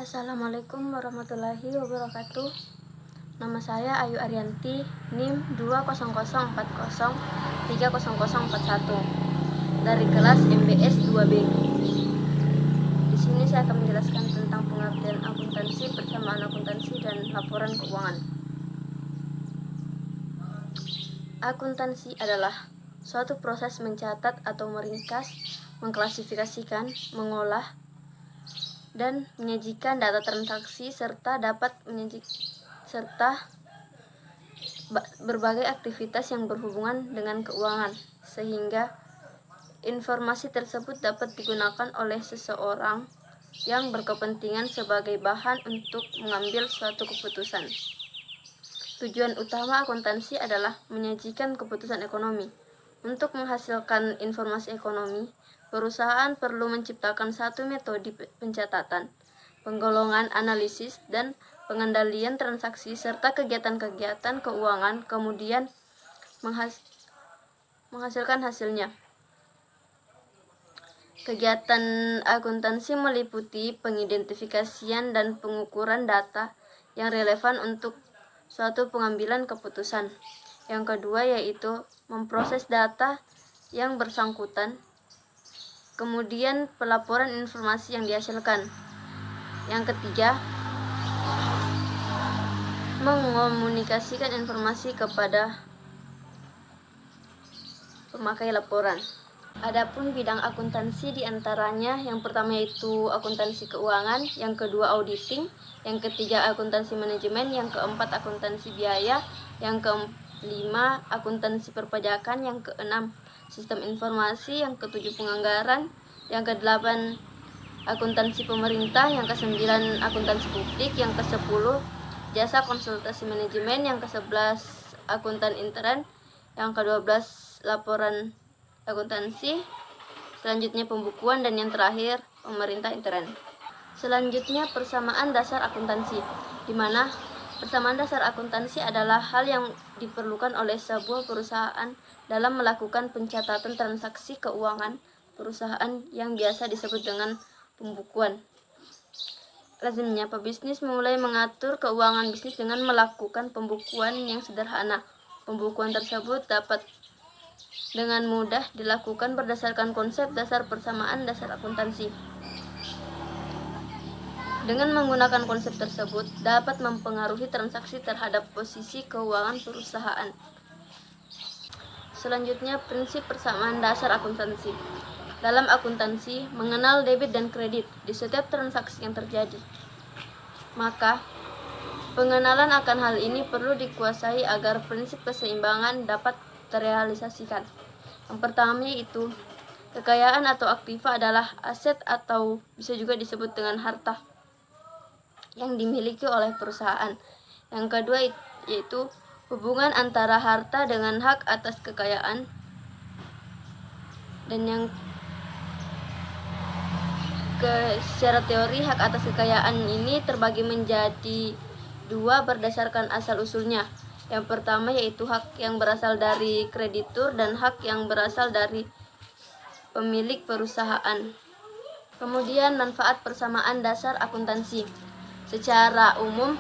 Assalamualaikum warahmatullahi wabarakatuh. Nama saya Ayu Arianti, NIM 200403031 dari kelas MBS 2B. Di sini saya akan menjelaskan tentang pengertian akuntansi, persamaan akuntansi, dan laporan keuangan. Akuntansi adalah suatu proses mencatat atau meringkas, mengklasifikasikan, mengolah, dan menyajikan data transaksi serta berbagai aktivitas yang berhubungan dengan keuangan, sehingga informasi tersebut dapat digunakan oleh seseorang yang berkepentingan sebagai bahan untuk mengambil suatu keputusan. Tujuan utama akuntansi adalah menyajikan keputusan ekonomi. Untuk menghasilkan informasi ekonomi, perusahaan perlu menciptakan satu metode pencatatan, penggolongan, analisis, dan pengendalian transaksi serta kegiatan-kegiatan keuangan, kemudian menghasilkan hasilnya. Kegiatan akuntansi meliputi pengidentifikasian dan pengukuran data yang relevan untuk suatu pengambilan keputusan. Yang kedua yaitu memproses data yang bersangkutan, kemudian pelaporan informasi yang dihasilkan. Yang ketiga, mengomunikasikan informasi kepada pemakai laporan. Adapun bidang akuntansi diantaranya yang pertama yaitu akuntansi keuangan, yang kedua auditing, yang ketiga akuntansi manajemen, yang keempat akuntansi biaya, yang kelima akuntansi perpajakan, yang keenam sistem informasi, yang ketujuh penganggaran, yang kedelapan akuntansi pemerintah, yang kesembilan akuntansi publik, yang kesepuluh jasa konsultasi manajemen, yang kesebelas akuntan intern, yang kedua belas laporan akuntansi, selanjutnya pembukuan, dan yang terakhir pemerintah intern. Selanjutnya persamaan dasar akuntansi, di mana persamaan dasar akuntansi adalah hal yang diperlukan oleh sebuah perusahaan dalam melakukan pencatatan transaksi keuangan perusahaan yang biasa disebut dengan pembukuan. Lazimnya pebisnis memulai mengatur keuangan bisnis dengan melakukan pembukuan yang sederhana. Pembukuan tersebut dapat dengan mudah dilakukan berdasarkan konsep dasar persamaan dasar akuntansi. Dengan menggunakan konsep tersebut dapat mempengaruhi transaksi terhadap posisi keuangan perusahaan. Selanjutnya prinsip persamaan dasar akuntansi. Dalam akuntansi mengenal debit dan kredit di setiap transaksi yang terjadi. Maka pengenalan akan hal ini perlu dikuasai agar prinsip keseimbangan dapat terrealisasikan. Yang pertama yaitu kekayaan atau aktiva adalah aset atau bisa juga disebut dengan harta yang dimiliki oleh perusahaan. Yang kedua yaitu hubungan antara harta dengan hak atas kekayaan. Dan yang secara teori hak atas kekayaan ini terbagi menjadi dua berdasarkan asal-usulnya. Yang pertama yaitu hak yang berasal dari kreditur dan hak yang berasal dari pemilik perusahaan. Kemudian manfaat persamaan dasar akuntansi. Secara umum,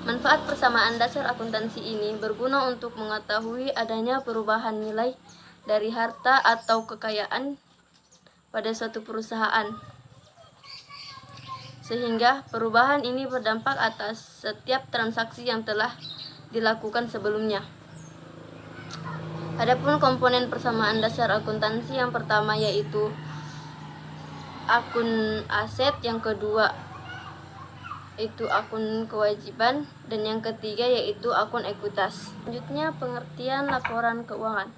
manfaat persamaan dasar akuntansi ini berguna untuk mengetahui adanya perubahan nilai dari harta atau kekayaan pada suatu perusahaan, sehingga perubahan ini berdampak atas setiap transaksi yang telah dilakukan sebelumnya. Adapun komponen persamaan dasar akuntansi yang pertama yaitu akun aset, yang kedua itu akun kewajiban, dan yang ketiga yaitu akun ekuitas. Selanjutnya pengertian laporan keuangan.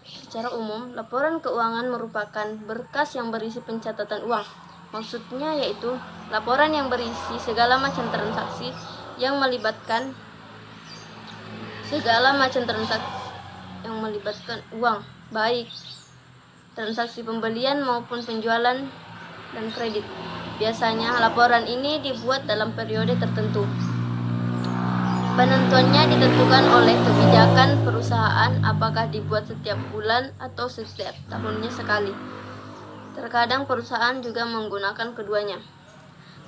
Secara umum, laporan keuangan merupakan berkas yang berisi pencatatan uang. Maksudnya yaitu laporan yang berisi segala macam transaksi yang melibatkan uang, baik transaksi pembelian maupun penjualan dan kredit. Biasanya laporan ini dibuat dalam periode tertentu. Penentuannya ditentukan oleh kebijakan perusahaan, apakah dibuat setiap bulan atau setiap tahunnya sekali. Terkadang perusahaan juga menggunakan keduanya.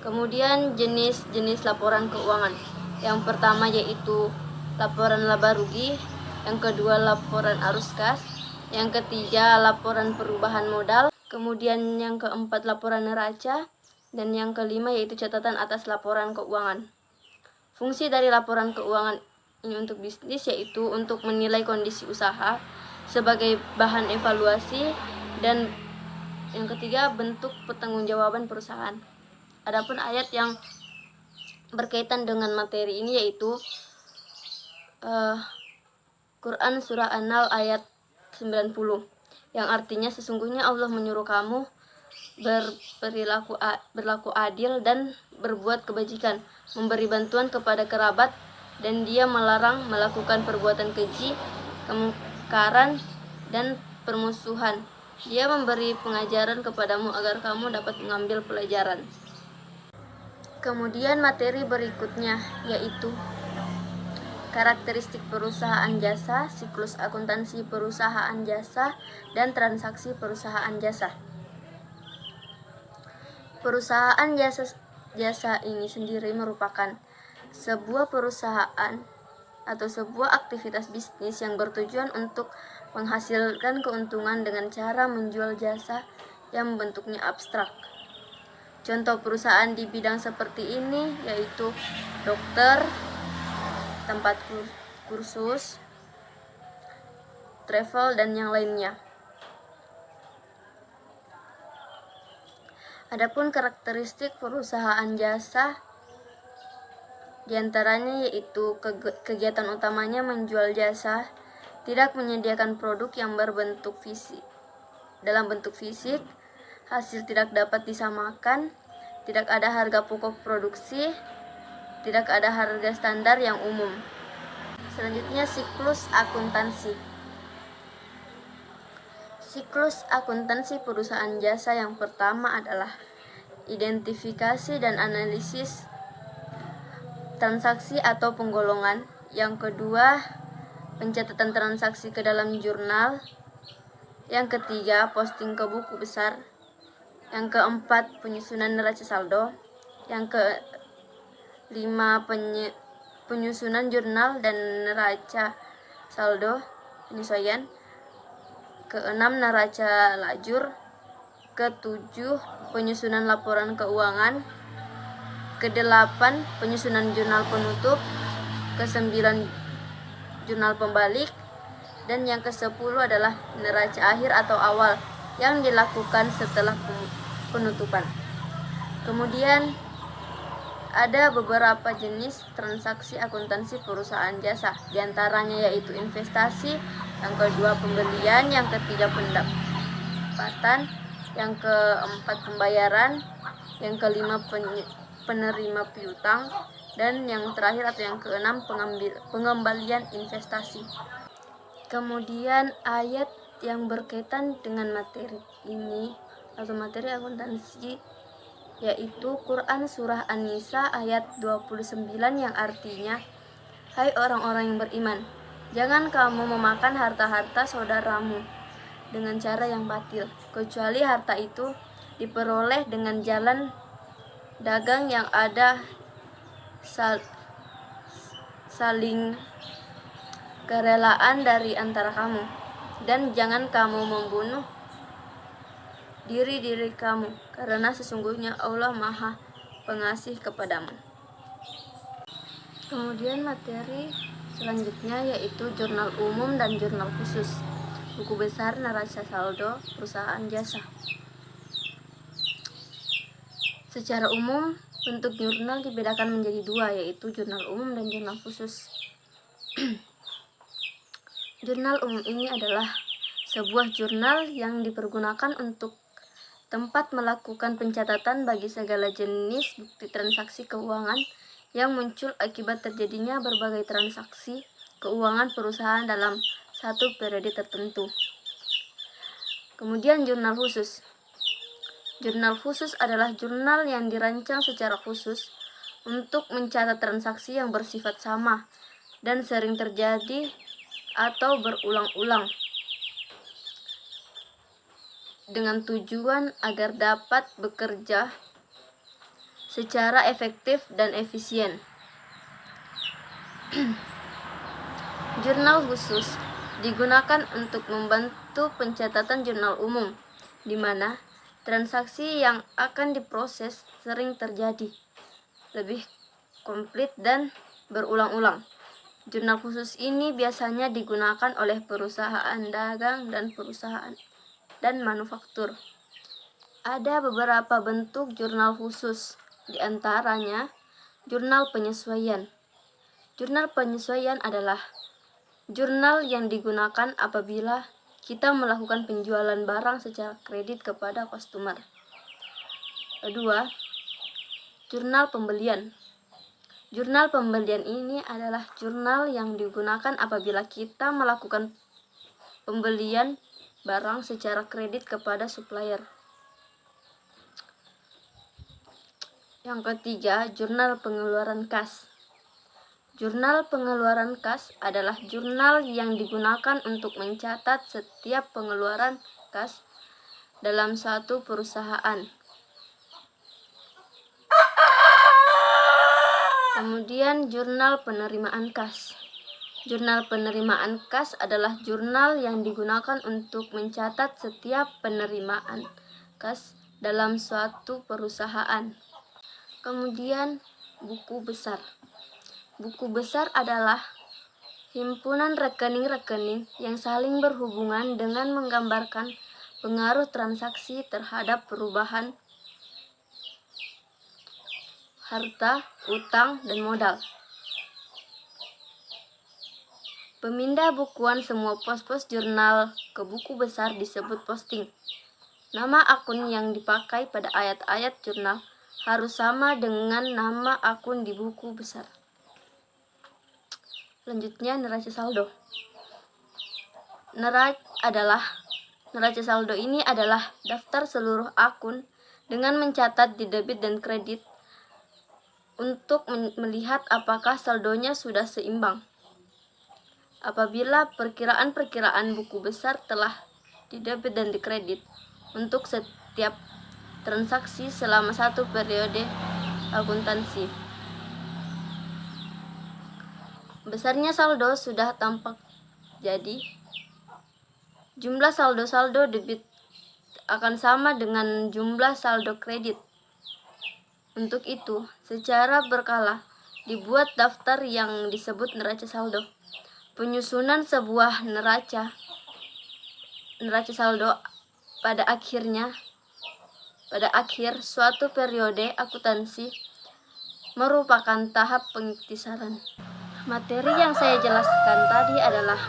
Kemudian jenis-jenis laporan keuangan. Yang pertama yaitu laporan laba rugi, yang kedua laporan arus kas, yang ketiga laporan perubahan modal, kemudian yang keempat laporan neraca, dan yang kelima yaitu catatan atas laporan keuangan. Fungsi dari laporan keuangan ini untuk bisnis yaitu untuk menilai kondisi usaha sebagai bahan evaluasi, dan yang ketiga bentuk pertanggungjawaban perusahaan. Adapun ayat yang berkaitan dengan materi ini yaitu Quran Surah An-Nahl ayat 90, yang artinya sesungguhnya Allah menyuruh kamu berlaku adil dan berbuat kebajikan, memberi bantuan kepada kerabat, dan Dia melarang melakukan perbuatan keji, kemungkaran, dan permusuhan. Dia memberi pengajaran kepadamu agar kamu dapat mengambil pelajaran. Kemudian materi berikutnya yaitu karakteristik perusahaan jasa, siklus akuntansi perusahaan jasa, dan transaksi perusahaan jasa. Perusahaan jasa ini sendiri merupakan sebuah perusahaan atau sebuah aktivitas bisnis yang bertujuan untuk menghasilkan keuntungan dengan cara menjual jasa yang bentuknya abstrak. Contoh perusahaan di bidang seperti ini yaitu dokter, tempat kursus, travel, dan yang lainnya. Adapun karakteristik perusahaan jasa diantaranya yaitu kegiatan utamanya menjual jasa, tidak menyediakan produk yang berbentuk fisik. Dalam bentuk fisik, hasil tidak dapat disamakan, tidak ada harga pokok produksi, tidak ada harga standar yang umum. Selanjutnya siklus akuntansi. Siklus akuntansi perusahaan jasa yang pertama adalah identifikasi dan analisis transaksi atau penggolongan. Yang kedua, pencatatan transaksi ke dalam jurnal. Yang ketiga, posting ke buku besar. Yang keempat, penyusunan neraca saldo. Yang kelima, penyusunan jurnal dan neraca saldo penyesuaian. Keenam, neraca lajur. Ketujuh, penyusunan laporan keuangan. Kedelapan, penyusunan jurnal penutup. Kesembilan, jurnal pembalik. Dan yang ke-10 adalah neraca akhir atau awal yang dilakukan setelah penutupan. Kemudian ada beberapa jenis transaksi akuntansi perusahaan jasa, diantaranya yaitu investasi, yang kedua pembelian, yang ketiga pendapatan, yang keempat pembayaran, yang kelima penerima piutang, dan yang terakhir atau yang keenam pengembalian investasi. Kemudian ayat yang berkaitan dengan materi ini atau materi akuntansi yaitu Quran Surah An-Nisa ayat 29, yang artinya, hai orang-orang yang beriman, jangan kamu memakan harta-harta saudaramu dengan cara yang batil, kecuali harta itu diperoleh dengan jalan dagang yang ada saling kerelaan dari antara kamu, dan jangan kamu membunuh diri kamu, karena sesungguhnya Allah Maha Pengasih kepadamu. Kemudian materi selanjutnya yaitu jurnal umum dan jurnal khusus, buku besar, neraca saldo perusahaan jasa. Secara umum, bentuk jurnal dibedakan menjadi dua, yaitu jurnal umum dan jurnal khusus. Jurnal umum ini adalah sebuah jurnal yang dipergunakan untuk tempat melakukan pencatatan bagi segala jenis bukti transaksi keuangan yang muncul akibat terjadinya berbagai transaksi keuangan perusahaan dalam satu periode tertentu. Kemudian jurnal khusus. Jurnal khusus adalah jurnal yang dirancang secara khusus untuk mencatat transaksi yang bersifat sama dan sering terjadi atau berulang-ulang, dengan tujuan agar dapat bekerja secara efektif dan efisien. Jurnal khusus digunakan untuk membantu pencatatan jurnal umum, di mana transaksi yang akan diproses sering terjadi, lebih komplit dan berulang-ulang. Jurnal khusus ini biasanya digunakan oleh perusahaan dagang dan perusahaan dan manufaktur. Ada beberapa bentuk jurnal khusus, di antaranya jurnal penyesuaian. Jurnal penyesuaian adalah jurnal yang digunakan apabila kita melakukan penjualan barang secara kredit kepada customer. Kedua, jurnal pembelian. Jurnal pembelian ini adalah jurnal yang digunakan apabila kita melakukan pembelian barang secara kredit kepada supplier. Yang ketiga, jurnal pengeluaran kas. Jurnal pengeluaran kas adalah jurnal yang digunakan untuk mencatat setiap pengeluaran kas dalam suatu perusahaan. Kemudian jurnal penerimaan kas. Jurnal penerimaan kas adalah jurnal yang digunakan untuk mencatat setiap penerimaan kas dalam suatu perusahaan. Kemudian buku besar. Buku besar adalah himpunan rekening-rekening yang saling berhubungan dengan menggambarkan pengaruh transaksi terhadap perubahan harta, utang, dan modal. Pemindah bukuan semua pos-pos jurnal ke buku besar disebut posting. Nama akun yang dipakai pada ayat-ayat jurnal harus sama dengan nama akun di buku besar. Selanjutnya, neraca saldo. Neraca saldo ini adalah daftar seluruh akun dengan mencatat di debit dan kredit untuk melihat apakah saldonya sudah seimbang. Apabila perkiraan-perkiraan buku besar telah didebit dan dikredit untuk setiap transaksi selama satu periode akuntansi. Besarnya saldo sudah tampak, jadi jumlah saldo debit akan sama dengan jumlah saldo kredit. Untuk itu, secara berkala dibuat daftar yang disebut neraca saldo. Penyusunan sebuah neraca saldo pada akhir suatu periode akuntansi merupakan tahap pengiktisaran. Materi yang saya jelaskan tadi adalah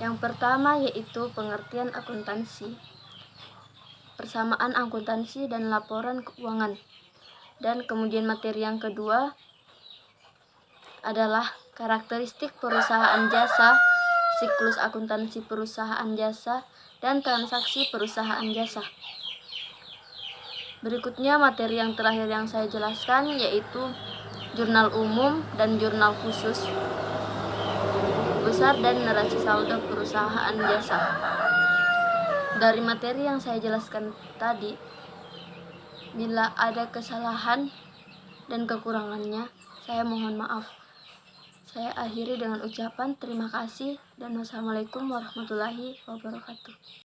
yang pertama, yaitu pengertian akuntansi, persamaan akuntansi dan laporan keuangan. Dan kemudian materi yang kedua adalah karakteristik perusahaan jasa, siklus akuntansi perusahaan jasa, dan transaksi perusahaan jasa. Berikutnya materi yang terakhir yang saya jelaskan yaitu jurnal umum dan jurnal khusus, buku besar, dan neraca saldo perusahaan jasa. Dari materi yang saya jelaskan tadi, bila ada kesalahan dan kekurangannya, saya mohon maaf. Saya akhiri dengan ucapan terima kasih dan wassalamualaikum warahmatullahi wabarakatuh.